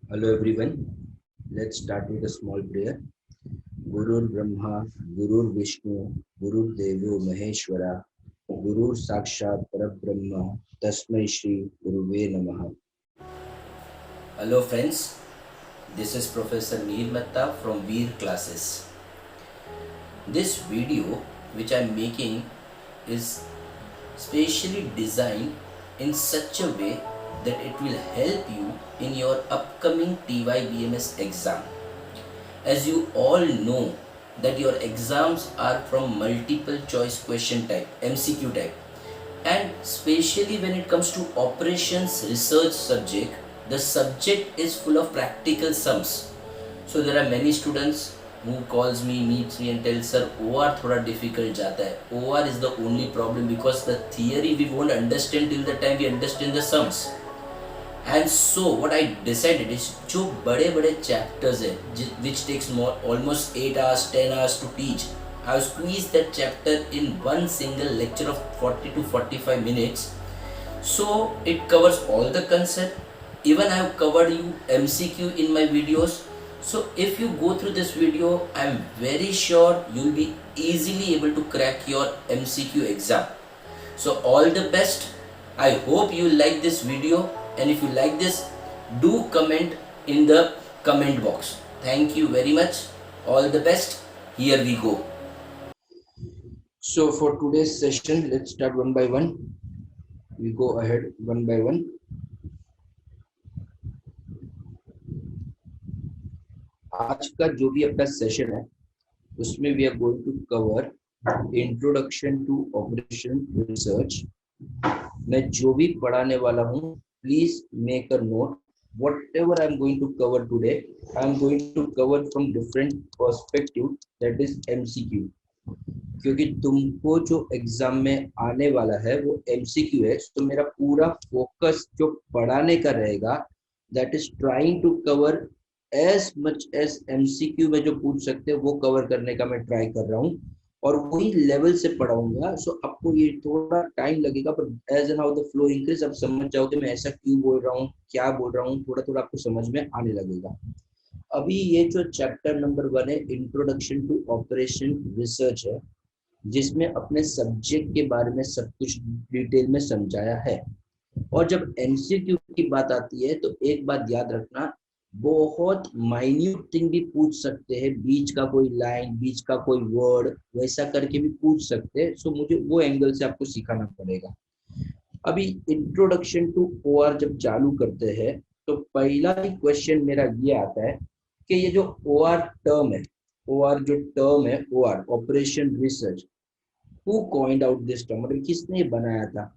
Hello everyone. Let's start with a small prayer. Gurur Brahma, Gurur Vishnu, Gurur Devo Maheshwara, Gurur Sakshat Parabrahma, Tasmai Shri Guruve Namaha. Hello friends, this is Professor Mihir Mehta from Veer Classes. This video which I am making is specially designed in such a way that it will help you in your upcoming TYBMS exam. As you all know that your exams are from multiple choice question type, MCQ type, and especially when it comes to operations research subject, the subject is full of practical sums. So there are many students who calls me, meets me and tells sir OR थोड़ा difficult जाता है. OR is the only problem because the theory we won't understand till the time we understand the sums. And so what I decided is जो बड़े बड़े chapters है which takes more almost 8 hours 10 hours to teach, I have squeezed that chapter in one single lecture of 40 to 45 minutes. So it covers all the concept. Even I have covered you MCQ in my videos. So if you go through this video, I am very sure you will be easily able to crack your MCQ exam. So all the best. I hope you like this video, and if you like this, do comment in the comment box. Thank you very much. All the best. Here we go. So for today's session, let's start one by one. We go ahead one by one. आज का जो भी अपना session है उसमें we are going to cover introduction to operation research. मैं जो भी पढ़ाने वाला हूँ please make a note. whatever I'm going to cover today, I'm going to cover from different perspective, that is MCQ. क्योंकि तुमको जो एग्जाम में आने वाला है वो MCQ है, तो मेरा पूरा फोकस जो पढ़ाने का रहेगा that is trying to cover as much as MCQ में जो पूछ सकते हैं वो कवर करने का मैं ट्राई कर रहा हूँ और वही लेवल से पढ़ाऊंगा. सो आपको ये थोड़ा टाइम लगेगा, पर as and how the flow increase आप समझ जाओगे मैं ऐसा क्यों बोल रहा हूँ, क्या बोल रहा हूँ, थोड़ा थोड़ा आपको समझ में आने लगेगा. अभी ये जो चैप्टर नंबर 1 है, इंट्रोडक्शन टू ऑपरेशन रिसर्च है, जिसमें अपने सब्जेक्ट के बारे में सब कुछ डिटेल में समझाया है. और जब एमसीक्यू की बात आती है तो एक बात याद रखना, बहुत माइन्यूट थिंग भी पूछ सकते हैं, बीच का कोई लाइन, बीच का कोई वर्ड, वैसा करके भी पूछ सकते हैं. सो मुझे वो एंगल से आपको सिखाना पड़ेगा. अभी इंट्रोडक्शन टू ओआर जब चालू करते हैं तो पहला ही क्वेश्चन मेरा ये आता है कि ये जो ओआर टर्म है, ओआर जो टर्म है, OR operation research, who coined out this term, मतलब किसने बनाया था.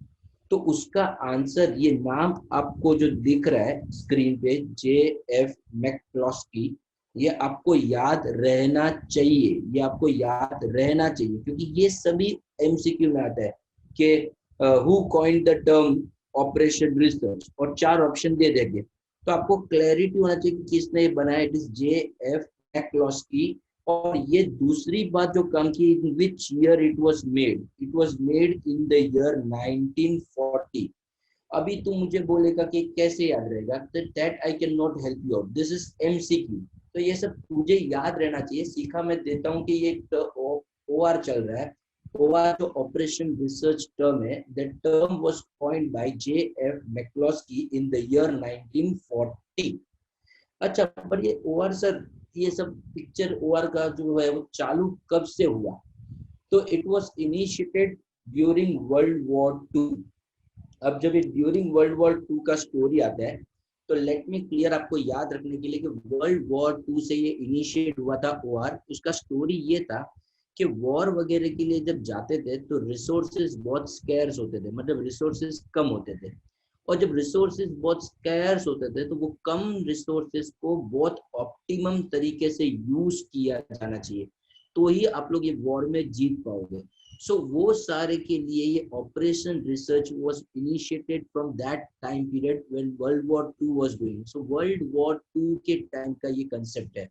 तो उसका आंसर, ये नाम आपको जो दिख रहा है स्क्रीन पे, JF मैक्लॉस्की, ये आपको याद रहना चाहिए, ये आपको याद रहना चाहिए क्योंकि ये सभी MCQ में आता है कि who coined the term operation research, और 4 ऑप्शन दे देंगे तो आपको क्लैरिटी होना चाहिए कि किसने बनाया. It is JF McCloskey. और ये दूसरी बात जो काम की, in which year it was made in the year 1940. अभी तू मुझे बोलेगा कि कैसे याद रहेगा, तो that I can not help you out, this is MCQ. तो ये सब तुझे याद रहना चाहिए. सीखा मैं देता हूँ कि ये OR चल रहा है. OR जो ऑपरेशन रिसर्च टर्म है, that term was coined by JF McCloskey in the year 1940. अच्छा, पर ये OR सर, ये सब पिक्चर OR का जो है वो चालू कब से हुआ, तो it was initiated during world war 2. अब जब ये ड्यूरिंग वर्ल्ड वॉर 2 का स्टोरी आता है तो लेट मी क्लियर आपको याद रखने के लिए कि वर्ल्ड वॉर 2 से ये इनिशिएट हुआ था OR. उसका स्टोरी ये था कि वॉर वगैरह के लिए जब जाते थे तो रिसोर्सेज बहुत स्कैर्स होते थे, मतलब रिसोर्सेज कम होते थे. और जब रिसोर्सेज बहुत स्कैर्स होते थे तो वो कम रिसोर्सेज को बहुत ऑप्टिमम तरीके से यूज किया जाना चाहिए, तो ही आप लोग ये वॉर में जीत पाओगे. सो वो सारे के लिए ये operation research was initiated from that time period when world war 2 was going. So world war 2 के टाइम का ये कंसेप्ट है.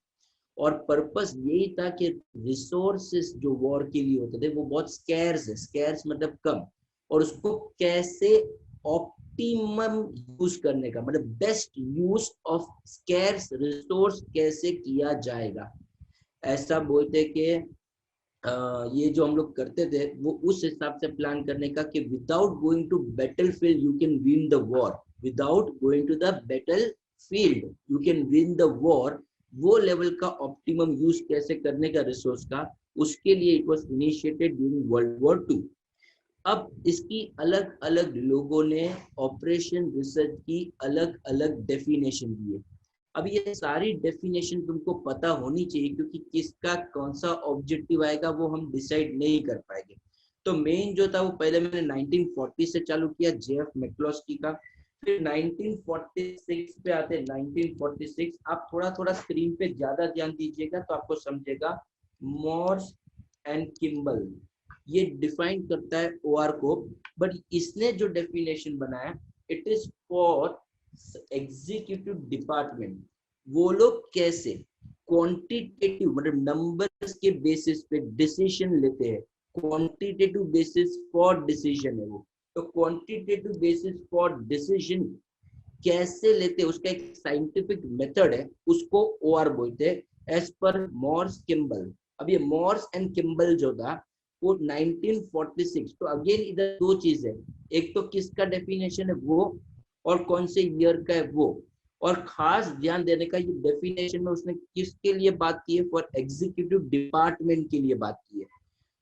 और पर्पस यही था कि रिसोर्सेस जो वॉर के लिए होते थे वो बहुत स्कैर्स है, स्कैर्स मतलब कम, और उसको कैसे ऑप्टिमम यूज करने का, मतलब best use of scarce resource कैसे किया जाएगा। ऐसा बोलते कि ये जो हम लोग करते थे वो उस हिसाब से प्लान करने का कि without going to battle field you can win the war, without going to the battle field you can win the war. वो लेवल का ऑप्टिमम यूज कैसे करने का रिसोर्स का, उसके लिए it was initiated during world war 2। अब इसकी अलग अलग लोगों ने ऑपरेशन रिसर्च की अलग अलग डेफिनेशन दी है। अब ये सारी डेफिनेशन तुमको पता होनी चाहिए, क्योंकि किसका कौन सा ऑब्जेक्टिव आएगा वो हम डिसाइड नहीं कर पाएंगे। तो मेन जो था वो पहले मैंने 1940 से चालू किया, जेएफ मैक्लोस्की का। फिर 1946 पे आते 1946। आप थोड़ा थोड़ा स्क्रीन पे ज्यादा ध्यान दीजिएगा तो आपको समझेगा। मॉर्स एंड किम्बल ये डिफाइन करता है ओआर को, बट इसने जो डेफिनेशन बनाया it is for executive department. वो लोग कैसे क्वांटिटेटिव मतलब नंबर्स के बेसिस पे डिसीजन लेते हैं, क्वांटिटेटिव बेसिस फॉर डिसीजन है वो। तो क्वांटिटेटिव बेसिस फॉर डिसीजन कैसे लेते हैं उसका एक साइंटिफिक मेथड है, उसको ओआर बोलते हैं एज पर मॉर्स किम्बल। अब ये मॉर्स एंड किम्बल जो था वो 1946। तो अगेन इधर दो चीज है, एक तो किसका डेफिनेशन है वो और कौन से ईयर का है वो। और खास ध्यान देने का ये डेफिनेशन में उसने किसके लिए बात की है, फॉर एग्जीक्यूटिव डिपार्टमेंट के लिए बात की है।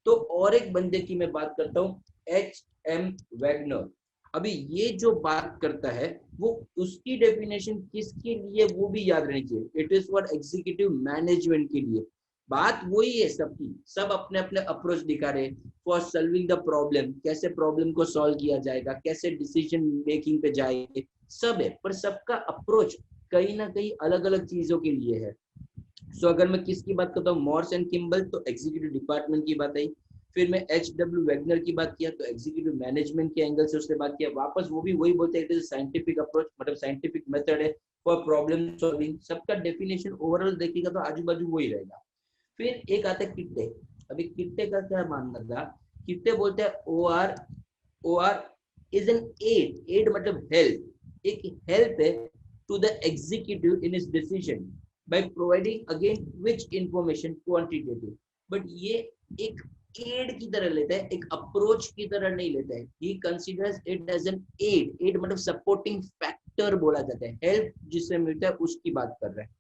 तो और एक बंदे की मैं बात करता हूँ, एच.एम. वैगनर। अभी ये जो बात करता है वो उसकी डेफिनेशन किसके लिए वो भी याद रहनी चाहिए, it is for executive management के लिए। बात वही है सबकी, सब अपने अपने अप्रोच दिखा रहे फॉर सॉल्विंग द प्रॉब्लम, कैसे प्रॉब्लम को सॉल्व किया जाएगा, कैसे डिसीजन मेकिंग पे जाएंगे, सब है, पर सबका अप्रोच कहीं ना कहीं अलग अलग चीजों के लिए है। सो अगर मैं किसकी बात करता हूँ, मॉर्स एंड किम्बल, तो एग्जीक्यूटिव डिपार्टमेंट की बात आई। फिर मैं एच.डब्ल्यू. वैगनर की बात किया तो एग्जीक्यूटिव मैनेजमेंट के एंगल से उसने बात किया। वापस वो भी वही बोलते हैं साइंटिफिक अप्रोच, मतलब साइंटिफिक मेथड है फॉर प्रॉब्लम सॉल्विंग। सबका डेफिनेशन ओवरऑल देखिएगा तो आजू बाजू वही रहेगा। फिर एक आता है किट्टे। अभी किट्टे का क्या मानना था, किट्टे बोलते हैं O R is an aid मतलब हेल्प, एक हेल्प है to the executive in his decision by providing again which information quantitative। But ये एक एड की तरह लेता है, एक अप्रोच की तरह नहीं लेता है। he considers it as an aid मतलब सपोर्टिंग फैक्टर बोला जाता है, हेल्प जिससे मिलता है उसकी बात कर रहे हैं।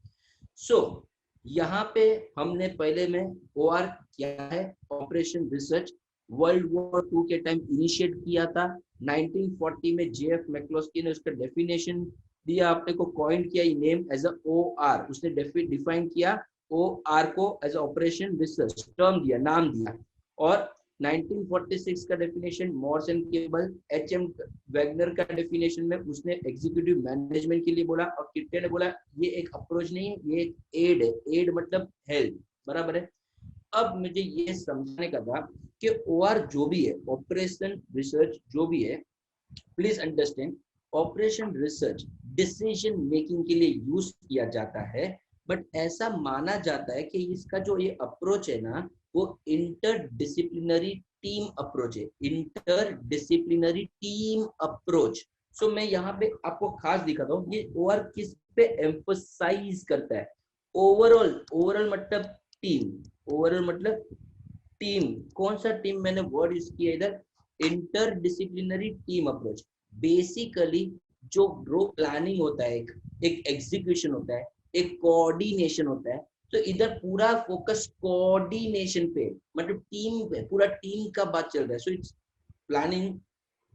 सो यहाँ पे हमने पहले में ओआर क्या है, ऑपरेशन रिसर्च, वर्ल्ड वॉर 2 के टाइम इनिशिएट किया था। 1940 में जेएफ मैक्लोस्की ने उसका डेफिनेशन दिया, आपने को कॉइन किया नेम एज अ ओआर, उसने डिफाइन किया ओआर को एज ऑपरेशन रिसर्च, टर्म दिया, नाम दिया। और 1946 का definition Moore's and cable, HM. Wagner का डेफिनेशन में उसने एग्जीक्यूटिव मैनेजमेंट के लिए बोला, और किट्टे ने बोला ये एक अप्रोच नहीं है, ये एक एड है, एड मतलब हेल्प, बराबर है। अब मुझे ये समझने का था कि ओआर जो भी है, ऑपरेशन रिसर्च जो भी है, please understand operation research decision making के लिए यूज किया जाता है। बट ऐसा माना जाता है कि इसका जो ये अप्रोच है ना वो इंटरडिसिप्लिनरी टीम अप्रोच है, इंटरडिसिप्लिनरी टीम अप्रोच। सो मैं यहाँ पे आपको खास दिखाता हूँ ये ओआर किस पे एम्फसाइज करता है। ओवरऑल मतलब टीम, ओवरऑल मतलब टीम, कौन सा टीम मैंने वर्ड यूज किया इधर, इंटरडिसिप्लिनरी टीम अप्रोच। बेसिकली जो प्लानिंग होता है, एक एग्जीक्यूशन होता है, एक कोऑर्डिनेशन होता है। तो इधर पूरा फोकस कोऑर्डिनेशन पे, मतलब टीम पे, पूरा टीम का बात चल रहा है। So it's planning,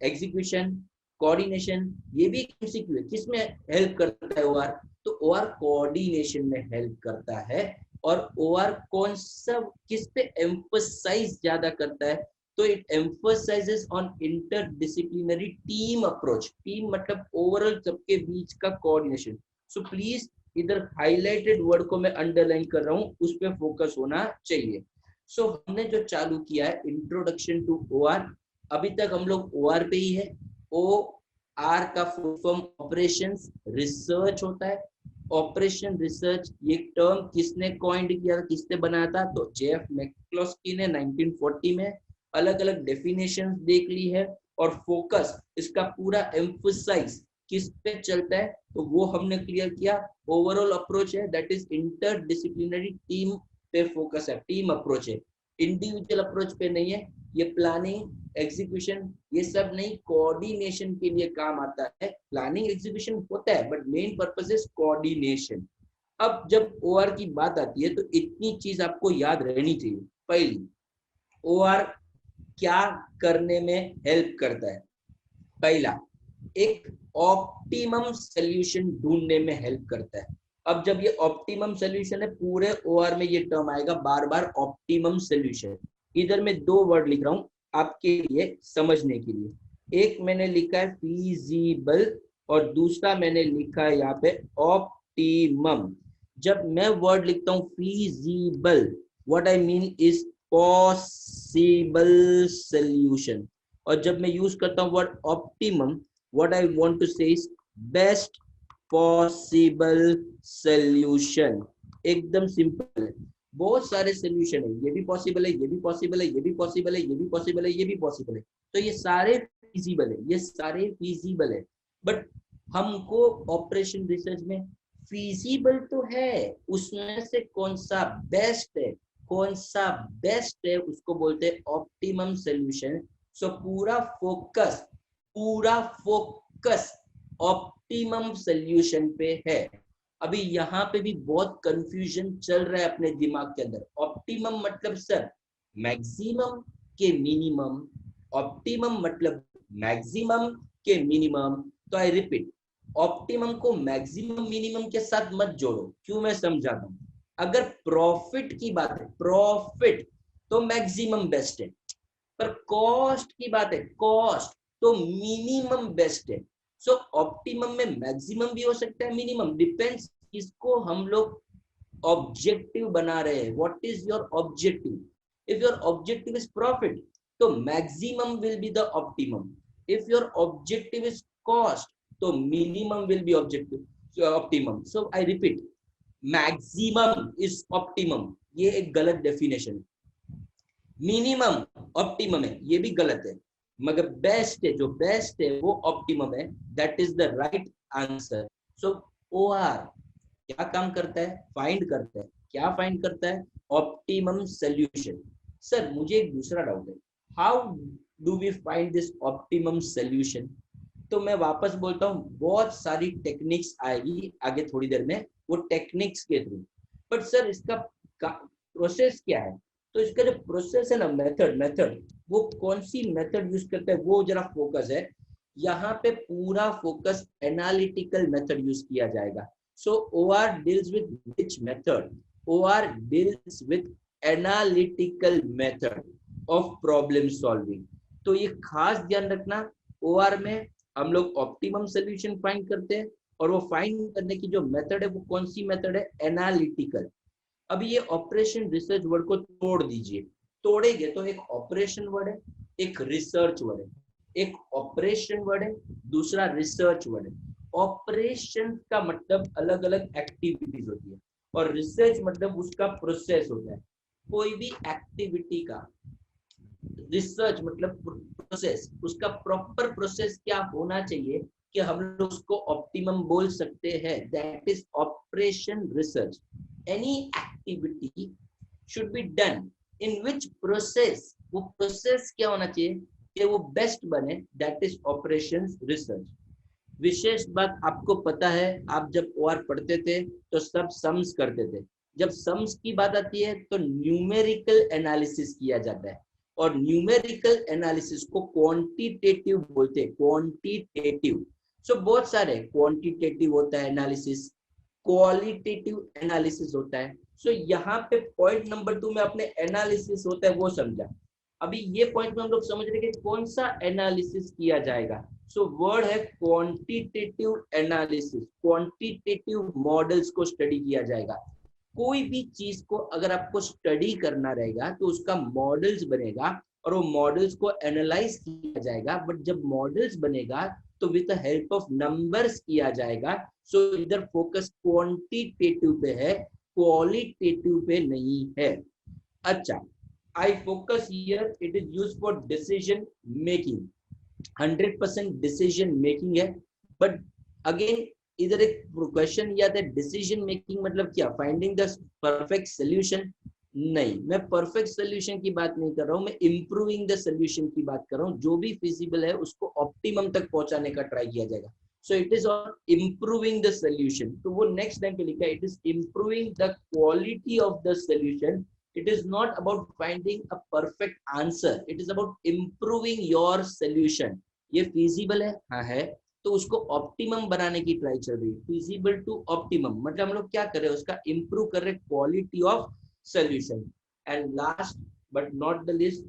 execution, coordination. ये भी एमसीक्यू है, किसमें हेल्प करता है ओआर, तो ओआर कोऑर्डिनेशन में हेल्प करता है। और ओआर कौन सा किस पे एम्फसाइज ज्यादा करता है, तो it emphasises on interdisciplinary team approach. Team मतलब ओवरऑल सबके बीच का कोऑर्डिनेशन। सो प्लीज इधर हाईलाइटेड वर्ड को मैं अंडरलाइन कर रहा हूँ, उस पर फोकस होना चाहिए। सो हमने जो चालू किया है इंट्रोडक्शन टू ओआर, अभी तक हम लोग ओआर पे ही है। ओ आर का फुल फॉर्म ऑपरेशंस रिसर्च होता है। ऑपरेशन रिसर्च ये टर्म किसने कॉइंड किया, किसने बनाया था, तो जेएफ मैक्लोस्की ने 1940 में। अलग अलग डेफिनेशंस देख ली है और फोकस, इसका पूरा एम्फसाइज किस पे चलता है, तो वो हमने क्लियर किया। ओवरऑल अप्रोच है, दैट इज इंटरडिसिप्लिनरी टीम पे फोकस है, टीम अप्रोच है, इंडिविजुअल अप्रोच पे नहीं है। ये प्लानिंग एग्जीक्यूशन ये सब नहीं, कोऑर्डिनेशन के लिए काम आता है। प्लानिंग एग्जीक्यूशन होता है but main purpose is coordination. अब जब ओआर की बात आती है तो इतनी चीज आपको याद रहनी चाहिए। पहली, ओआर क्या करने में हेल्प करता है? पहला, एक ऑप्टिमम सॉल्यूशन ढूंढने में हेल्प करता है। अब जब ये ऑप्टिमम सॉल्यूशन है, पूरे ओआर में ये टर्म आएगा बार बार, ऑप्टिमम सॉल्यूशन। इधर मैं दो वर्ड लिख रहा हूं आपके लिए समझने के लिए। एक मैंने लिखा है फीजिबल और दूसरा मैंने लिखा है यहाँ पे ऑप्टिमम। जब मैं वर्ड लिखता हूँ feasible, what I mean is possible solution, और जब मैं यूज करता हूँ word optimum, what I want to say is best possible solution। एकदम सिंपल है, बहुत सारे सोल्यूशन है, ये भी पॉसिबल है, ये भी पॉसिबल है, ये भी पॉसिबल है, ये भी पॉसिबल है, ये भी पॉसिबल है, तो ये सारे फिजिबल है, ये सारे फिजिबल है। बट हमको ऑपरेशन रिसर्च में फिजिबल तो है, उसमें से कौन सा बेस्ट है, कौन सा बेस्ट है, उसको बोलते हैं ऑप्टिमम सोल्यूशन। सो पूरा फोकस ऑप्टिमम सॉल्यूशन पे है। अभी यहाँ पे भी बहुत कंफ्यूजन चल रहा है अपने दिमाग के अंदर। ऑप्टिमम मतलब सर मैक्सिमम के मिनिमम, ऑप्टिमम मतलब मैक्सिमम के मिनिमम। तो आई रिपीट, ऑप्टिमम को मैक्सिमम मिनिमम के साथ मत जोड़ो। क्यों, मैं समझाता हूँ। अगर प्रॉफिट की बात है, प्रॉफिट तो मैक्सिमम बेस्ट है, पर कॉस्ट की बात है, कॉस्ट तो मिनिमम बेस्ट है। सो ऑप्टिमम में मैक्सिमम भी हो सकता है, मिनिमम, डिपेंड्स इसको हम लोग ऑब्जेक्टिव बना रहे हैं। What is your objective? If your objective is profit तो maximum will be the optimum. If your objective is cost तो minimum will be objective optimum. So I repeat, maximum is optimum, ये एक गलत definition है। Minimum optimum है, ये भी गलत है, मगर बेस्ट है, जो बेस्ट है वो ऑप्टिमम है, that is the right answer. So OR क्या काम करता है? फाइंड करता है। क्या फाइंड करता है? Optimum solution. सर मुझे एक दूसरा डाउट है, how do we find this optimum solution? तो मैं वापस बोलता हूँ, बहुत सारी टेक्निक्स आएगी आगे थोड़ी देर में, वो टेक्निक्स के थ्रू। बट सर इसका प्रोसेस क्या है? तो इसका जो प्रोसेस है ना, मेथड वो कौन सी मेथड यूज करते हैं वो जरा फोकस है। यहाँ पे पूरा फोकस एनालिटिकल मेथड यूज किया जाएगा। So OR deals with which method? OR deals with analytical method of problem solving. तो ये खास ध्यान रखना, ओआर में हम लोग ऑप्टिमम सोल्यूशन फाइंड करते हैं, और वो फाइंड करने की जो मेथड है वो कौन सी मेथड है? एनालिटिकल। अभी ये ऑपरेशन रिसर्च वर्ड को तोड़ दीजिए, तोड़ेंगे तो एक ऑपरेशन वर्ड है, एक रिसर्च वर्ड है, एक ऑपरेशन वर्ड है, दूसरा रिसर्च वर्ड है। ऑपरेशन का मतलब अलग अलग एक्टिविटीज होती है, और रिसर्च मतलब उसका प्रोसेस होता है। कोई भी एक्टिविटी का रिसर्च मतलब प्रोसेस, उसका प्रॉपर प्रोसेस क्या होना चाहिए कि हम लोग उसको ऑप्टिमम बोल सकते हैं, that is operation research. Any activity should be done in which process, वो प्रोसेस क्या होना चाहिए कि वो बेस्ट बने, दैट इज ऑपरेशन रिसर्च। विशेष बात आपको पता है, आप जब ओआर पढ़ते थे तो सब सम्स करते थे। जब सम्स की बात आती है तो न्यूमेरिकल एनालिसिस किया जाता है, और न्यूमेरिकल एनालिसिस को क्वांटिटेटिव बोलते हैं, क्वांटिटेटिव। सो बहुत सारे क्वांटिटेटिव होता है एनालिसिस, क्वालिटेटिव एनालिसिस होता है। सो यहाँ पे पॉइंट नंबर 2 में अपने एनालिसिस होता है वो समझा। अभी ये पॉइंट में हम लोग समझ रहे हैं कि कौन सा एनालिसिस किया जाएगा। सो वर्ड है क्वांटिटेटिव एनालिसिस, क्वांटिटेटिव मॉडल्स को स्टडी किया जाएगा। कोई भी चीज को अगर आपको स्टडी करना रहेगा तो उसका मॉडल्स बनेगा, और वो मॉडल्स को एनालाइज किया जाएगा। बट जब मॉडल्स बनेगा तो with the help of numbers किया जाएगा। सो इधर फोकस क्वांटिटेटिव पे है, क्वालिटेटिव पे नहीं है। अच्छा, I focus here, it is used for decision making. 100% decision making है। बट अगेन इधर एक क्वेश्चन याद है, डिसीजन मेकिंग मतलब क्या, फाइंडिंग द परफेक्ट सोल्यूशन? नहीं, मैं परफेक्ट सोल्यूशन की बात नहीं कर रहा हूँ, मैं इम्प्रूविंग द सोल्यूशन की बात कर रहा हूँ। जो भी फिजिबल है उसको ऑप्टिमम तक पहुंचाने का ट्राई किया जाएगा। So it is on improving the solution. तो वो नेक्स्ट टाइम पे लिखा है, it is improving the quality of the solution. It is not about finding a perfect answer. It is about improving your solution. ये feasible है, हाँ है, तो उसको ऑप्टिमम बनाने की ट्राई चल रही है। फिजिबल टू ऑप्टिमम मतलब हम लोग क्या कर रहे हैं, उसका इंप्रूव कर रहे हैं quality of solution. And last but not the list,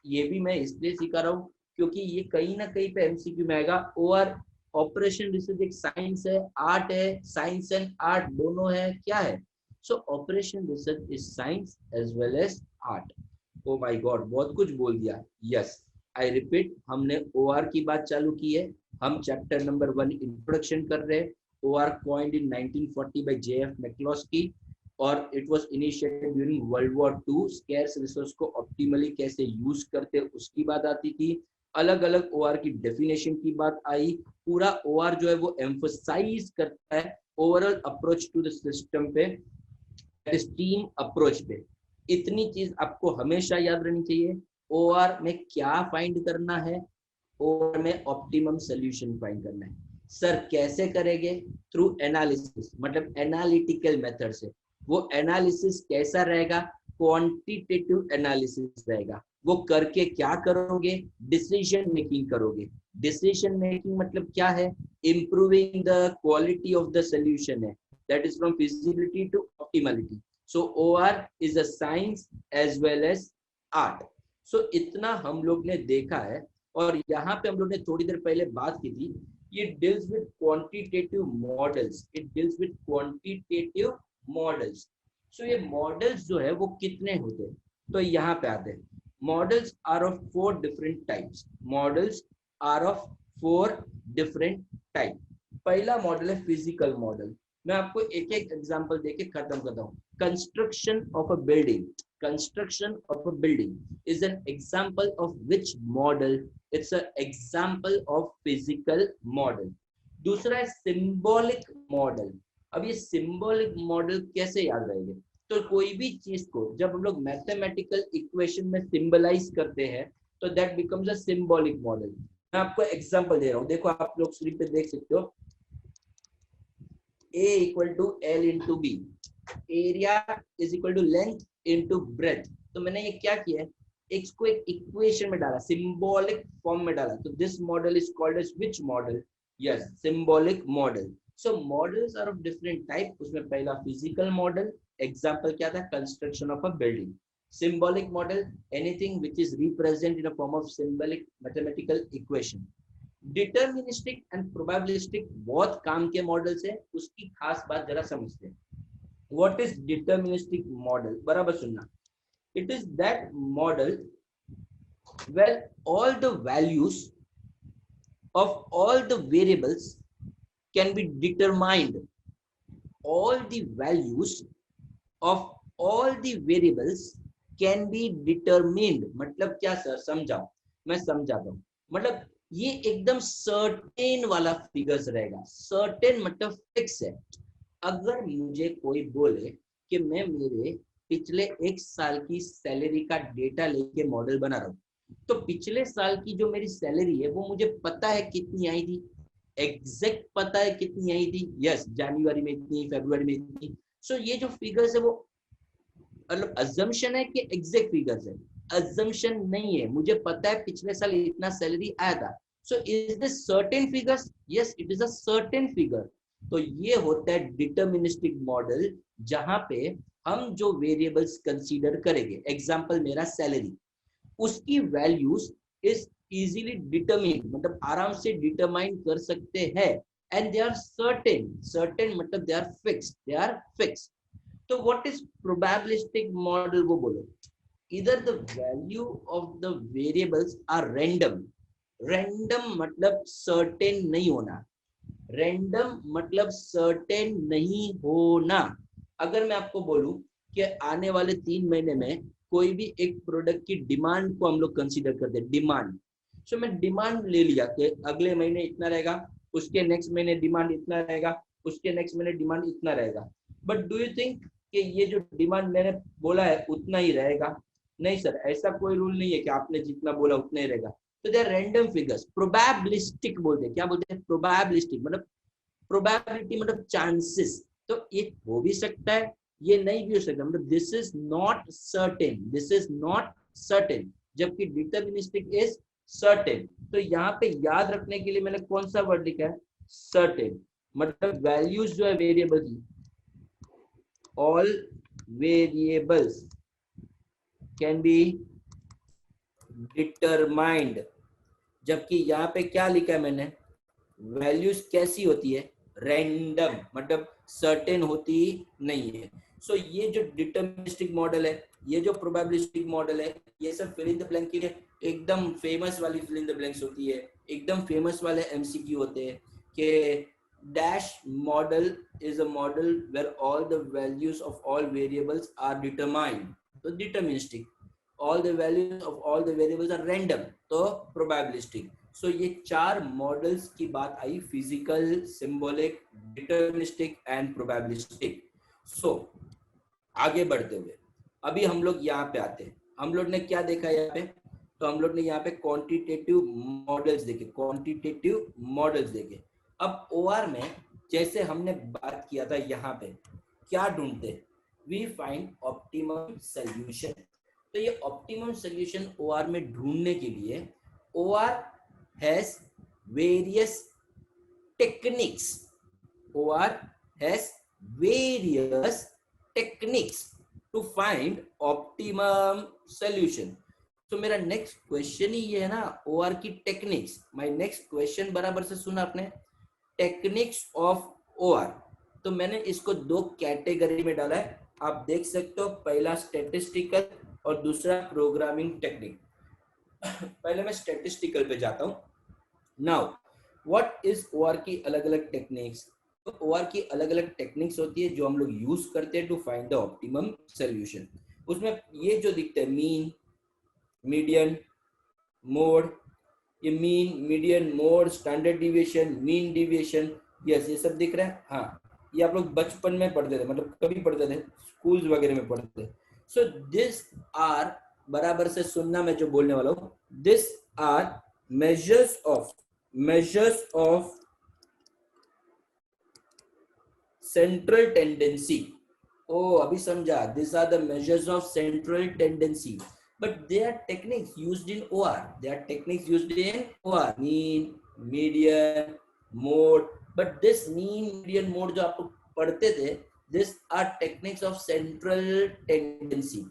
ये भी मैं इसलिए सिखा रहा हूँ क्योंकि ये कहीं ना कहीं पे एमसीक्यू में आएगा। और ऑपरेशन रिसर्च एक साइंस है, आर्ट है, साइंस एंड आर्ट दोनों है, क्या है? So operation research is science as well as art. Oh my God, बहुत कुछ बोल दिया। Yes, I repeat, हमने OR की बात चालू की है। हम चैप्टर नंबर 1 इंट्रोडक्शन कर रहे हैं। OR coined in 1940 by J.F. McCloskey और it was initiated during World War II। scarce resource को optimally कैसे यूज करते उसकी बात आती थी। अलग अलग OR की डेफिनेशन की बात आई। पूरा OR जो है वो एम्फसाइज करता है overall approach to the system पे, टीम अप्रोच पे। इतनी चीज आपको हमेशा याद रहनी चाहिए। ओआर में क्या फाइंड करना है, ओआर में ऑप्टिमम सॉल्यूशन फाइंड करना है। सर कैसे करेंगे? थ्रू एनालिसिस, मतलब एनालिटिकल मेथड से। वो एनालिसिस कैसा रहेगा? क्वांटिटेटिव एनालिसिस रहेगा। वो करके क्या करोगे? डिसीजन मेकिंग करोगे। डिसीजन मेकिंग मतलब क्या है? Improving the quality of the solution है, that is from feasibility to optimality. So OR is a science as well as art. So इतना हम लोग ने देखा है। और यहाँ पे हम लोग ने थोड़ी देर पहले बात की थी, ये deals with quantitative models. It deals with quantitative models. So ये models जो है वो कितने होते हैं? तो यहाँ पे आते हैं। Models are of 4 different types. Models are of 4 different types. पहला मॉडल है फिजिकल मॉडल। मैं आपको एक एक एग्जांपल देके खत्म करता हूँ। Construction of a building, construction of a building is an example of which model? It's a example of physical model. दूसरा है सिंबॉलिक मॉडल। अब ये सिंबॉलिक मॉडल कैसे याद रहेंगे? तो कोई भी चीज को जब हम लोग मैथमेटिकल इक्वेशन में सिंबलाइज करते हैं तो that becomes a symbolic model. मैं आपको एग्जांपल दे रहा हूँ, देखो आप लोग स्क्रीन पे देख सकते हो। A equal to L into B, area is equal to length into breadth। तो मैंने ये क्या किया है, इसको एक इक्वेशन में डाला, सिंबॉलिक फॉर्म में डाला। तो this model is called as which model? Yes, symbolic model. So models are of different type. उसमें पहला फिजिकल मॉडल, एग्जांपल क्या था? Construction of a building. Symbolic model, anything which is represent in a form of symbolic mathematical equation. Deterministic and probabilistic बहुत काम के models है, उसकी खास बात जरा समझते हैं। What is deterministic model? बराबर सुनना। It is that model where all the values of all the variables can be determined. All the values of all the variables can be determined. मतलब क्या सर, समझाओ। मैं समझाता हूँ। मतलब ये एकदम सर्टेन वाला फिगर्स रहेगा। सर्टेन मतलब फिक्स है। अगर मुझे कोई बोले कि मैं मेरे पिछले 1 साल की सैलरी का डेटा लेके मॉडल बना रहा हूँ, तो पिछले साल की जो मेरी सैलरी है वो मुझे पता है कितनी आई थी, एग्जैक्ट पता है कितनी आई थी। यस, जनवरी में इतनी, फरवरी में इतनी। सो ये जो फिगर्स है वो मतलब अजम्पशन है कि एग्जैक्ट फिगर्स है? अजम्पशन नहीं है, मुझे पता है पिछले साल इतना सैलरी आया था। So is this certain figures? Yes, it is a certain figure. तो ये होता है डिटर्मिनिस्टिक मॉडल, जहां पे हम जो वेरिएबल्स कंसीडर करेंगे, एग्जांपल मेरा सैलरी, उसकी वैल्यूज इज इजीली डिटरमिन, मतलब आराम से डिटरमाइन कर सकते हैं। And they are certain. Certain मतलब they are fixed, they are fixed. तो व्हाट इज प्रोबेबिलिस्टिक मॉडल? वो बोलो, इधर the value of the variables are random. Random मतलब सर्टेन नहीं होना। रैंडम मतलब सर्टेन नहीं होना। अगर मैं आपको बोलूं कि आने वाले 3 महीने में कोई भी एक प्रोडक्ट की डिमांड को हम लोग कंसीडर करते हैं, डिमांड। सो मैं डिमांड ले लिया कि अगले महीने इतना रहेगा, उसके नेक्स्ट महीने डिमांड इतना रहेगा, उसके नेक्स्ट महीने डिमांड इतना रहेगा। बट डू यू थिंक कि ये जो डिमांड मैंने बोला है उतना ही रहेगा? नहीं सर, ऐसा कोई रूल नहीं है कि आपने जितना बोला उतना ही रहेगा। तो they are random figures, probabilistic बोलते हैं। क्या बोलते हैं? प्रोबेबिलिस्टिक, मतलब प्रोबेबिलिटी मतलब चांसेस। तो ये हो भी सकता है, ये नहीं भी हो सकता, मतलब this is not certain, this is not certain, जबकि डिटर्मिनिस्टिक इज सर्टेन। तो यहाँ पे याद रखने के लिए मैंने कौन सा वर्ड लिखा है? सर्टेन। मतलब वैल्यूज जो है वेरिएबल की, all variables can be determined. जबकि यहाँ पे क्या लिखा है मैंने? वैल्यूज कैसी होती है? रैंडम, मतलब सर्टेन होती नहीं है। सो ये जो डिटर्मिनिस्टिक मॉडल है, ये जो प्रोबेबिलिस्टिक मॉडल है, ये सब फिल इन द ब्लैंक के लिए एकदम फेमस वाली फिल इन द ब्लैंक्स होती है, एकदम फेमस वाले एमसीक्यू होते हैं कि dash model is a model where all the values of all variables are determined, तो deterministic. All the values of all the variables are random, तो प्रोबेबिलिस्टिक। सो ये चार मॉडल्स की बात आई, physical, symbolic, deterministic and probabilistic. So आगे बढ़ते हुए अभी हम लोग यहाँ पे आते हैं। हम लोग ने क्या देखा यहाँ पे? तो हम लोग ने यहाँ पे क्वांटिटेटिव मॉडल्स देखे, क्वांटिटेटिव मॉडल्स देखे। अब ओआर में जैसे हमने बात किया था, यहाँ पे क्या ढूंढते? We find optimum solution. तो ये ऑप्टिमम सोल्यूशन ओआर में ढूंढने के लिए OR has various techniques. OR has various techniques to find optimum solution. तो मेरा नेक्स्ट क्वेश्चन ही ये है ना, OR की टेक्निक्स। माय नेक्स्ट क्वेश्चन बराबर से सुना आपने, टेक्निक्स ऑफ OR। तो मैंने इसको दो कैटेगरी में डाला है, आप देख सकते हो। पहला स्टैटिस्टिकल और दूसरा प्रोग्रामिंग टेक्निक। पहले मैं स्टैटिस्टिकल पे जाता हूँ। नाउ व्हाट इज ओआर की अलग अलग टेक्निक्स? तो ओआर की अलग अलग टेक्निक्स होती है जो हम लोग यूज करते हैं to find the optimum solution. उसमें ये जो दिखता है, मीन, मीडियन, मोड, ये mean, median, mode, standard deviation, mean deviation, yes, ये सब दिख रहा है। हाँ, ये आप लोग बचपन में पढ़ते थे, मतलब कभी पढ़ते थे, स्कूल्स वगैरह में पढ़ते थे। सो दिस आर, बराबर से सुनना मैं जो बोलने वाला हूँ, this are measures of central tendency. Oh, अभी समझा, these are the measures of central tendency, but they are techniques used in OR. They are techniques used in OR, mean, median, mode. But this mean, median, mode जो आप पढ़ते थे, these are techniques of central tendency.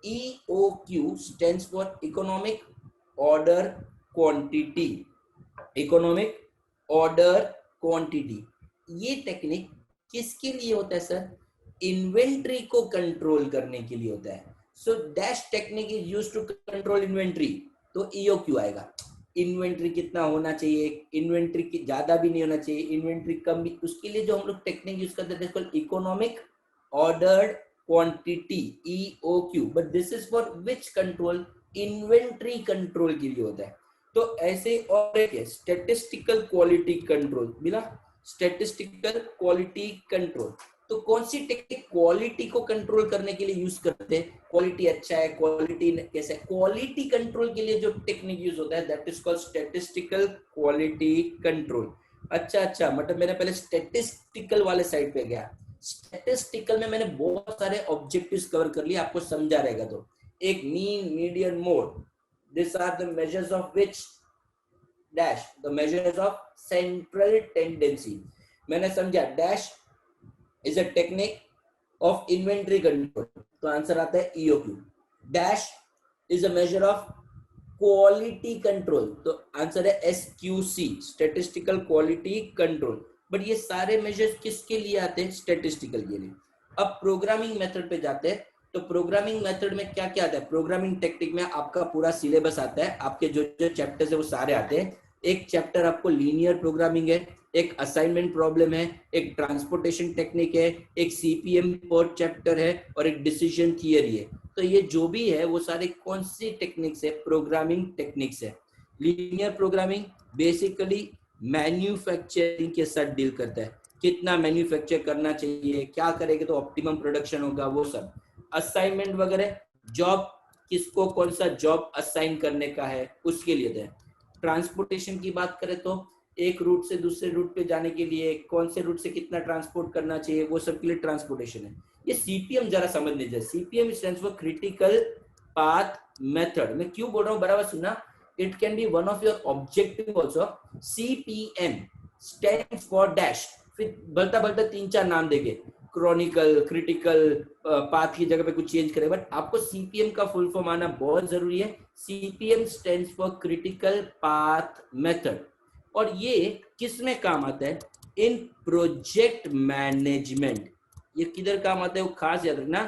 EOQ stands for economic order quantity, economic order quantity. ये technique किसके लिए होता है sir? Inventory को कंट्रोल करने के लिए होता है। So dash technique is used to control inventory, तो ईओक्यू आएगा। इन्वेंट्री कितना होना चाहिए, इन्वेंट्री की ज्यादा भी नहीं होना चाहिए, इन्वेंट्री कम भी, उसके लिए जो हम लोग टेक्निक यूज करते हैं economic ordered quantity, EOQ. But this is for which control? Inventory control के लिए होता है। तो ऐसे और एक है स्टैटिस्टिकल क्वालिटी कंट्रोल, मिला, स्टैटिस्टिकल क्वालिटी कंट्रोल। तो कौन सी टेक्निक क्वालिटी को कंट्रोल करने के लिए यूज करते हैं? क्वालिटी अच्छा है, क्वालिटी कैसा है, क्वालिटी कंट्रोल के लिए जो टेक्निक यूज होता है that is called statistical quality control. अच्छा, मतलब मैंने पहले स्टैटिस्टिकल वाले साइड पे गया। स्टैटिस्टिकल में मैंने बहुत सारे ऑब्जेक्टिव्स कवर कर लिए, आपको समझा रहेगा। तो एक mean, median, mode, these are the measures of which dash, the measures of central tendency. मैंने समझा dash is a technique of inventory control, तो आंसर आता है EOQ. dash is a measure of quality control, तो answer है SQC, statistical quality control. But ये सारे measures किसके लिए आते हैं? स्टैटिस्टिकल के लिए। अब प्रोग्रामिंग मेथड पे जाते हैं। तो प्रोग्रामिंग मेथड में क्या क्या आता है? प्रोग्रामिंग टेक्निक में आपका पूरा सिलेबस आता है, आपके जो जो चैप्टर्स है वो सारे आते हैं। एक चैप्टर आपको लीनियर प्रोग्रामिंग है, एक असाइनमेंट प्रॉब्लम है, एक ट्रांसपोर्टेशन टेक्निक है, एक सीपीएम पर चैप्टर है और एक डिसीजन थियरी है। तो ये जो भी है वो सारे कौन सी टेक्निक्स है? प्रोग्रामिंग टेक्निक्स है। लीनियर प्रोग्रामिंग बेसिकली मैन्युफैक्चरिंग के साथ डील करता है, कितना मैन्युफैक्चर करना चाहिए, क्या करेंगे तो ऑप्टिमम प्रोडक्शन होगा, वो सब। असाइनमेंट वगैरह, जॉब किसको कौन सा जॉब असाइन करने का है उसके लिए है। ट्रांसपोर्टेशन की बात करें तो एक रूट से दूसरे रूट पे जाने के लिए कौन से रूट से कितना ट्रांसपोर्ट करना चाहिए, वो सब के लिए ट्रांसपोर्टेशन है। ये सीपीएम जरा समझ लीजिए, CPM stands for critical path method. मैं क्यों बोल रहा हूँ बराबर सुनना, it can be one of your objective also. CPM stands for dash, फिर बढ़ता बढ़ता 3-4 नाम देंगे, क्रॉनिकल, क्रिटिकल, पाथ की जगह पे कुछ चेंज करे, बट आपको सीपीएम का फुल फॉर्म आना बहुत जरूरी है। CPM stands for critical path method, और ये किस में काम आता है, इन प्रोजेक्ट मैनेजमेंट। ये किधर काम आता है वो खास याद रखना।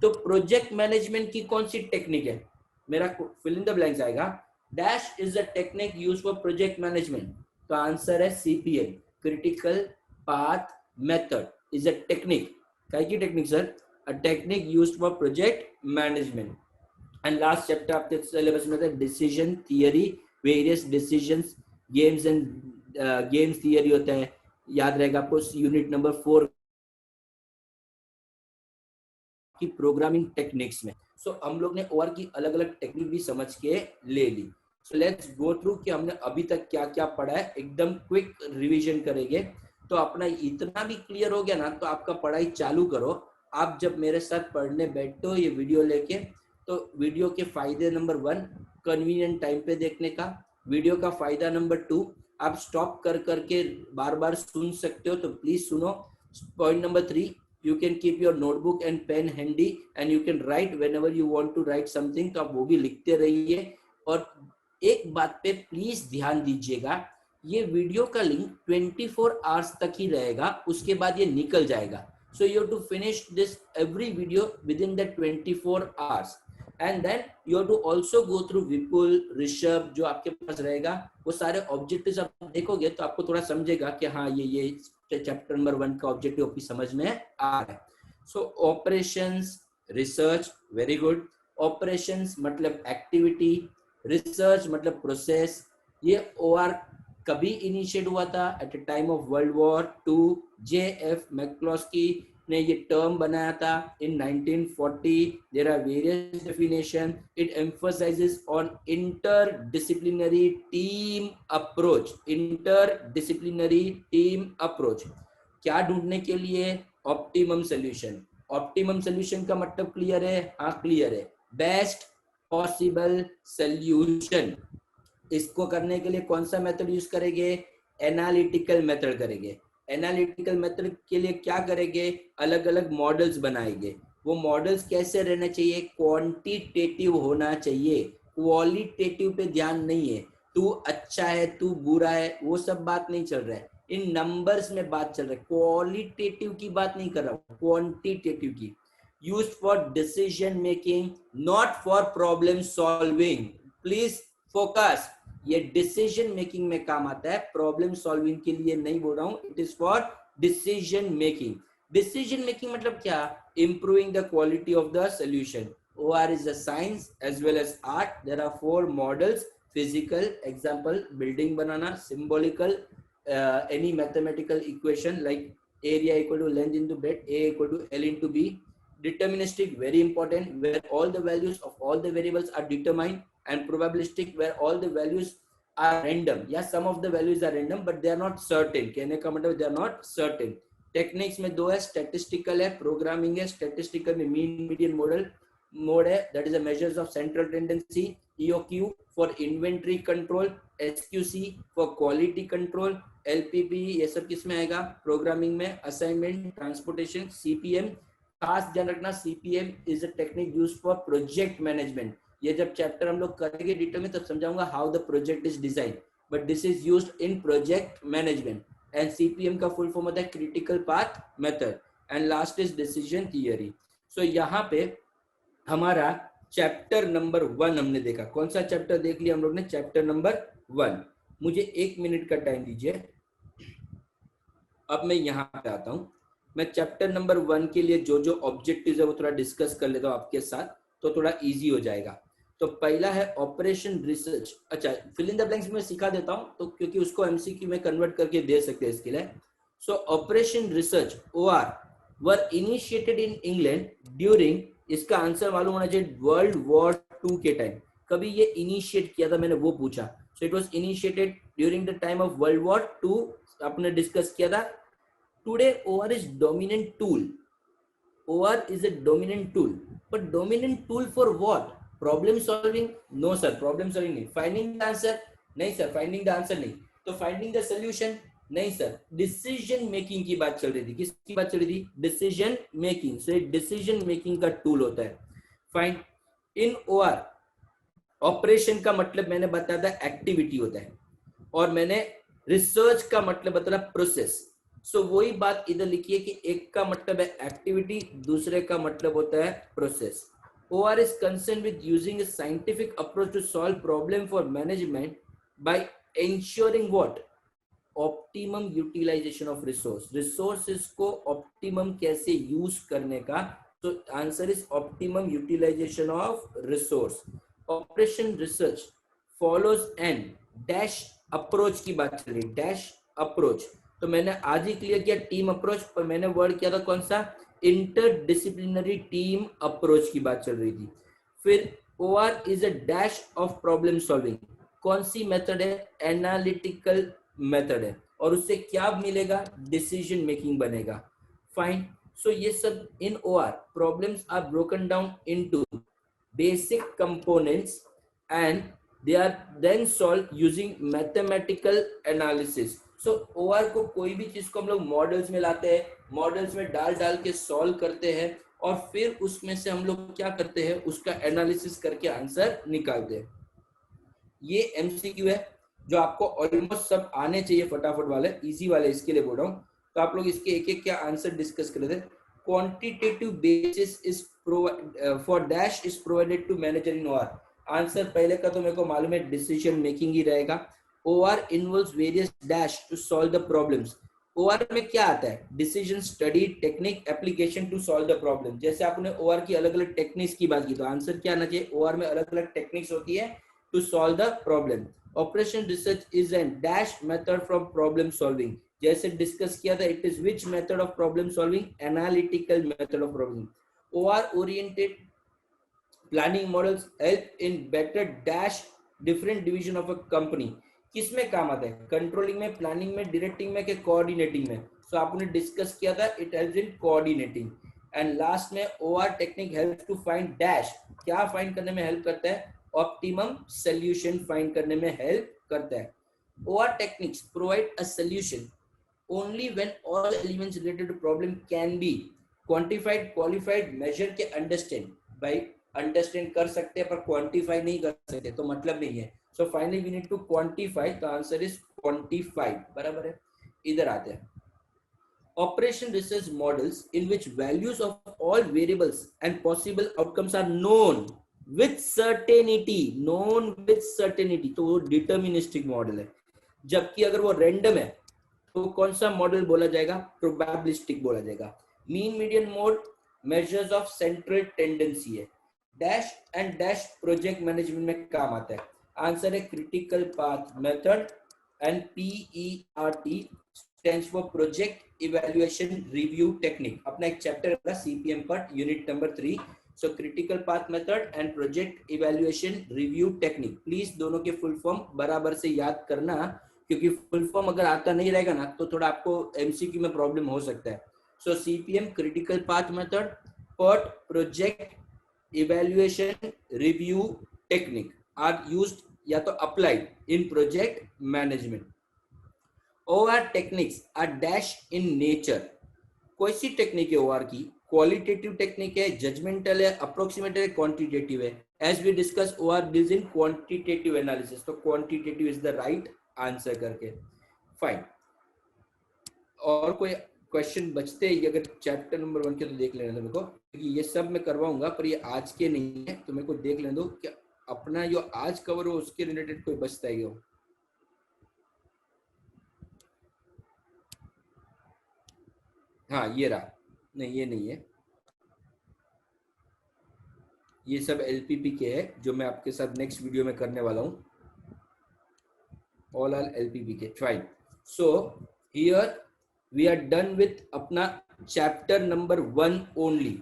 तो प्रोजेक्ट मैनेजमेंट की कौन सी टेक्निक है, मेरा फिल इन द ब्लैंक्स आएगा, dash is the technique used for project management. तो आंसर है CPM, critical path method is a technique. क्या की technique sir, a technique used for project management. And last chapter आपके syllabus में था decision theory, various decisions, games and games theory होता है, याद रहेगा आपको यूनिट नंबर 4 की प्रोग्रामिंग टेक्निक्स में। सो हम लोग ने ओआर की अलग अलग टेक्निक भी समझ के ले ली। सो लेट्स गो थ्रू कि हमने अभी तक क्या क्या पढ़ा है, एकदम क्विक रिवीजन करेंगे। तो अपना इतना भी क्लियर हो गया ना, तो आपका पढ़ाई चालू करो। आप जब मेरे साथ पढ़ने बैठो ये वीडियो लेके, तो वीडियो के फायदे नंबर 1 कन्वीनियंट टाइम पे देखने का, वीडियो का फायदा नंबर 2 आप स्टॉप कर करके बार बार सुन सकते हो, तो प्लीज सुनो। Point number 3, you can keep your notebook and pen handy and you can write whenever you want to write something, तो आप वो भी लिखते रहिए। और एक बात पे प्लीज ध्यान दीजिएगा, ये वीडियो का लिंक 24 आवर्स तक ही रहेगा, उसके बाद ये निकल जाएगा। so you have to finish this every video within that 24 hours and then you have to also go through विपुल, ऋषभ जो आपके पास रहेगा, वो सारे ऑब्जेक्टिव्स आप देखोगे तो आपको थोड़ा समझेगा कि हाँ ये चैप्टर नंबर 1 का ऑब्जेक्टिव आपकी समझ में आ रहा है। So operations, research, very good. Operations मतलब एक्टिविटी, रिसर्च मतलब प्रोसेस। ये ओआर कभी इनिशिएट हुआ था, at the time of world war 2। J F. McCloskey ने ये टर्म बनाया था in 1940। There are various definition, it emphasises on interdisciplinary team approach. Interdisciplinary team approach क्या ढूंढने के लिए, ऑप्टिमम सोल्यूशन। ऑप्टिमम सोल्यूशन का मतलब क्लियर है, हाँ क्लियर है, बेस्ट पॉसिबल सोल्यूशन। इसको करने के लिए कौन सा मेथड यूज करेंगे, एनालिटिकल मेथड करेंगे। एनालिटिकल मेथड के लिए क्या करेंगे, अलग अलग मॉडल्स बनाएंगे। वो मॉडल्स कैसे रहना चाहिए, क्वांटिटेटिव होना चाहिए, क्वालिटेटिव पे ध्यान नहीं है। तू अच्छा है, तू बुरा है, वो सब बात नहीं चल रहा है, इन नंबर्स में बात चल रहा है। क्वालिटेटिव की बात नहीं कर रहा हूँ, क्वांटिटेटिव की। Used for decision making, not for problem solving. Please focus, ये डिसीजन मेकिंग में काम आता है, प्रॉब्लम सॉल्विंग के लिए नहीं बोल रहा हूं। It is for decision making. Decision making मतलब क्या, improving the quality of the solution. OR is a science as well as art. There are 4 models: physical, example building banana; symbolical, any mathematical equation like area equal to length into breadth, A equal to L into B; deterministic, very important, where all the values of all the variables are determined; and probabilistic, where all the values are random. Yeah, some of the values are random but they are not certain. कहने का मतलब they are not certain. Techniques में 2 है, statistical है, programming है। Statistical में mean median model mode है, that is the measures of central tendency. EOQ for inventory control, SQC for quality control, LPP ये सब किस में आएगा, प्रोग्रामिंग में। असाइनमेंट, ट्रांसपोर्टेशन, CPM खास ध्यान रखना, CPM is a technique used for project management. ये जब चैप्टर हम लोग करेंगे डिटेल में तब समझाऊंगा how the project is design, but this is used in project management. And CPM का फुल फॉर्म होता है critical path method. And last is decision theory. So यहाँ पे हमारा चैप्टर नंबर 1 हमने देखा। कौन सा चैप्टर देख लिया हम लोग ने, चैप्टर नंबर 1। मुझे 1 मिनट का टाइम दीजिए, अब मैं यहाँ पे आता हूँ। मैं चैप्टर नंबर 1 के लिए जो जो ऑब्जेक्टिव्स है वो थोड़ा डिस्कस कर लेता हूँ आपके साथ, तो थोड़ा इजी हो जाएगा। तो पहला है ऑपरेशन रिसर्च। अच्छा, फिल इन द ब्लैंक्स में सिखा देता हूं तो, क्योंकि उसको एमसीक्यू में कन्वर्ट करके दे सकते हैं इसके लिए। सो operation research OR were initiated in England during, इसका आंसर मालूम होना चाहिए, वर्ल्ड वॉर 2 के टाइम। कभी ये इनिशिएट किया था, मैंने वो पूछा। So it was initiated during the time of world war 2, आपने डिस्कस किया था। Today OR is dominant tool. OR is a dominant tool, but dominant tool for what? Problem solving? No sir, problem solving नहीं। Finding the answer? नहीं sir, finding the answer नहीं। तो finding the solution? नहीं sir, decision making की बात चल रही थी। किसकी बात चल रही थी? Decision making। So decision making का tool होता है। Find in OR ऑपरेशन का मतलब मैंने बताया था एक्टिविटी होता है, और मैंने रिसर्च का मतलब बताया प्रोसेस। सो वही बात इधर लिखिए कि एक का मतलब है एक्टिविटी, दूसरे का मतलब होता है process. OR is concerned with using a scientific approach to solve problem for management by ensuring what? Optimum utilization of resource। resources को optimum कैसे use करने का, तो answer is optimum utilization of resource। Operation research follows an dash approach की बात चल रही, dash approach. तो मैंने आज ही क्लियर किया टीम अप्रोच, पर मैंने वर्ड किया था कौन सा? इंटरडिसिप्लिनरी टीम अप्रोच की बात चल रही थी। फिर OR is a dash of problem solving. कौन सी मेथड है? एनालिटिकल मेथड है, और उससे क्या मिलेगा? डिसीजन मेकिंग बनेगा। फाइन। सो ये सब in OR problems are broken down into basic components and they are then solved using mathematical analysis। so OR को कोई भी चीज को हम लोग मॉडल्स में लाते हैं, मॉडल्स में डाल डाल के सॉल्व करते हैं, और फिर उसमें से हम लोग क्या करते हैं? उसका एनालिसिस करके आंसर निकालते हैं। ये एमसीक्यू है जो आपको ऑलमोस्ट सब आने चाहिए, फटाफट वाले, इजी वाले, इसके लिए बोल रहा हूँ। तो आप लोग इसके एक एक क्या आंसर डिस्कस कर रहे थे। Quantitative basis is for dash is provided to manager in OR। Answer पहले का तो मेरे को मालूम है, डिसीजन मेकिंग ही रहेगा। OR involves various dash to solve the problems. OR में क्या आता है? Decision, study, technique, application to solve the problem. जैसे आपने OR की अलग अलग टेक्निक्स की बात की, तो आंसर क्या आना चाहिए? OR में अलग अलग टेक्निक्स होती है to solve the problem। Operation research is a dash method from problem solving। जैसे डिस्कस किया था, it is which method of problem solving? Analytical method of problem। OR oriented planning models help in better dash different division of a company। किसमें काम आता है? Controlling में, planning में, directing में, के कोऑर्डिनेटिंग में? सो आपने डिस्कस किया था, it helps in coordinating. And last में OR technique helps to find dash. क्या फाइंड करने में हेल्प करता है? ऑप्टिमम सॉल्यूशन फाइंड करने में हेल्प करता है। OR techniques provide a solution only when all elements related to problem can be quantified, qualified, measured के understand। भाई अंडरस्टैंड कर सकते हैं पर क्वांटिफाई नहीं कर सकते, तो मतलब नहीं है। So finally we need to quantify, the answer is quantified. बराबर है। इधर आते हैं। Operation research models in which values of all variables and possible outcomes are known with certainty। known with certainty तो वो डिटर्मिनिस्टिक मॉडल है। जबकि अगर वो रैंडम है तो कौन सा मॉडल बोला जाएगा? प्रोबेबिलिस्टिक बोला जाएगा। Mean median mode measures of central tendency है। Dash and dash project management में काम आता है। आंसर है critical path method, and PERT stands for project evaluation review technique. अपना एक चैप्टर होगा CPM पर, unit number 3। So critical path method and project evaluation review technique. Please दोनों के फुल फॉर्म बराबर से याद करना, क्योंकि फुल फॉर्म अगर आता नहीं रहेगा ना तो थोड़ा आपको MCQ में प्रॉब्लम हो सकता है। So CPM critical path method, PERT project evaluation review technique are used या तो applied in project management. OR techniques are dash in nature. कोई सी टेक्निक है OR की? क्वालिटेटिव टेक्निक है, जजमेंटल है, अप्रोक्सीमेटिव है, क्वांटिटेटिव है? As we discuss OR deals in quantitative analysis, तो quantitative is the right answer करके। फाइन। और कोई क्वेश्चन बचते हैं अगर चैप्टर नंबर 1 के, तो देख लेने दो मेरे को, क्योंकि ये सब मैं करवाऊंगा पर ये आज के नहीं है, तो मेरे को देख लेने दो कि अपना जो आज कवर हो उसके रिलेटेड कोई बचता है हो। हाँ ये रहा। नहीं ये नहीं है। ये सब एलपीपी के है जो मैं आपके साथ नेक्स्ट वीडियो में करने वाला हूँ. All are LPPK. Fine. So here we are done with अपना chapter number 1 only.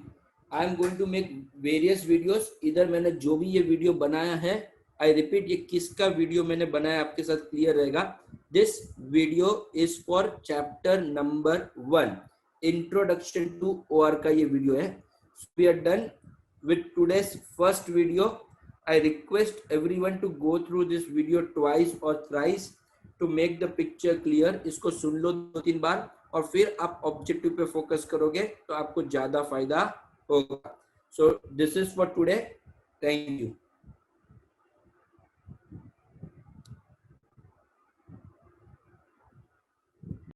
I am going to make various videos. इधर मैंने जो भी ये वीडियो बनाया है, I repeat, ये किसका वीडियो मैंने बनाया आपके साथ क्लियर रहेगा. This video is for chapter number 1. Introduction to OR का ये वीडियो है. So we are done with today's first video. I request everyone to go through this video twice or thrice to make the picture clear. इसको सुन लो 2-3 बार और फिर आप objective पे focus करोगे तो आपको ज्यादा फायदा होगा. So this is for today. Thank you.